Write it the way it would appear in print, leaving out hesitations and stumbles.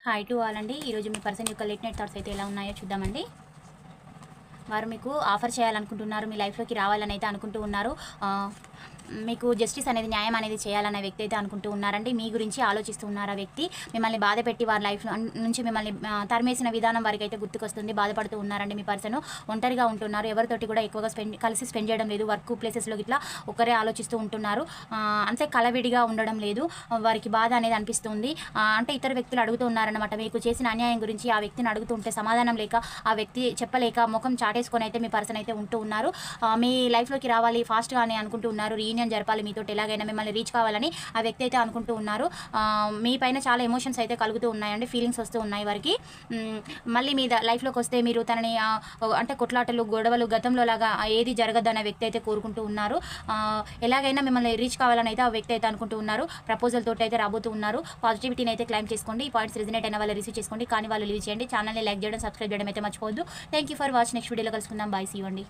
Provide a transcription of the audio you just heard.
Hi to all అండి. ఈరోజు మీ person యొక్క లేట్ నైట్ థాట్స్ అయితే ఎలా ఉన్నాయో చూద్దామండి. వారు మీకు ఆఫర్ చేయాలనుకుంటున్నారు, మీ లైఫ్లోకి రావాలని అయితే అనుకుంటూ ఉన్నారు. మీకు జస్టిస్ అనేది, న్యాయం అనేది చేయాలన్న వ్యక్తి అయితే అనుకుంటూ ఉన్నారండి. మీ గురించి ఆలోచిస్తూ ఉన్నారు. ఆ వ్యక్తి మిమ్మల్ని బాధ పెట్టి వారి లైఫ్ నుంచి మిమ్మల్ని తరిమేసిన విధానం వారికి అయితే గుర్తుకొస్తుంది. బాధపడుతూ ఉన్నారండి. మీ పర్సన్ ఒంటరిగా ఉంటున్నారు. ఎవరితోటి కూడా ఎక్కువగా కలిసి స్పెండ్ చేయడం లేదు. వర్క్ ప్లేసెస్లో ఇట్లా ఒకరే ఆలోచిస్తూ ఉంటున్నారు. అంతే కలవిడిగా ఉండడం లేదు. వారికి బాధ అనేది అనిపిస్తుంది. అంటే ఇతర వ్యక్తులు అడుగుతూ ఉన్నారన్నమాట. మీకు చేసిన అన్యాయం గురించి ఆ వ్యక్తిని అడుగుతూ ఉంటే సమాధానం లేక, ఆ వ్యక్తి చెప్పలేక ముఖం చాటేసుకొని అయితే మీ పర్సన్ అయితే ఉంటూ ఉన్నారు. మీ లైఫ్లోకి రావాలి ఫాస్ట్గా అని అనుకుంటూ ఉన్నారు. రీయూనియన్ జరపాలి మీతో, ఎలాగైనా మిమ్మల్ని రీచ్ కావాలని ఆ వ్యక్తి అయితే అనుకుంటూ ఉన్నారు. మీ పైన చాలా ఎమోషన్స్ అయితే కలుగుతూ ఉన్నాయండి. ఫీలింగ్స్ వస్తూ ఉన్నాయి వారికి. మళ్ళీ మీ లైఫ్లోకి వస్తే మీరు తనని అంటే కొట్లాటలు, గొడవలు గతంలో లాగా ఏది జరగద్దనే వ్యక్తి అయితే కోరుకుంటూ ఉన్నారు. ఎలాగైనా మిమ్మల్ని రీచ్ కావాలని అయితే ఆ వ్యక్తి అయితే అనుకుంటూ ఉన్నారు. ప్రపోజల్ తోటి అయితే రాబోతూ ఉన్నారు. పాజిటివిటీని అయితే క్లైమ్ చేసుకోండి. ఈ పాయింట్స్ రిజనేట్ అయిన వాళ్ళు రిసీవ్ చేసుకోండి. కానీ వాళ్ళు లీవ్ చేయండి. ఛానల్ని లైక్ చేయడం, సబ్స్క్రైబ్ చేయడం అయితే మర్చిపోవద్దు. Thank you for watch. Next వీడియోలో కలుసుకుందాం. బాయ్. సీ యూ అండి.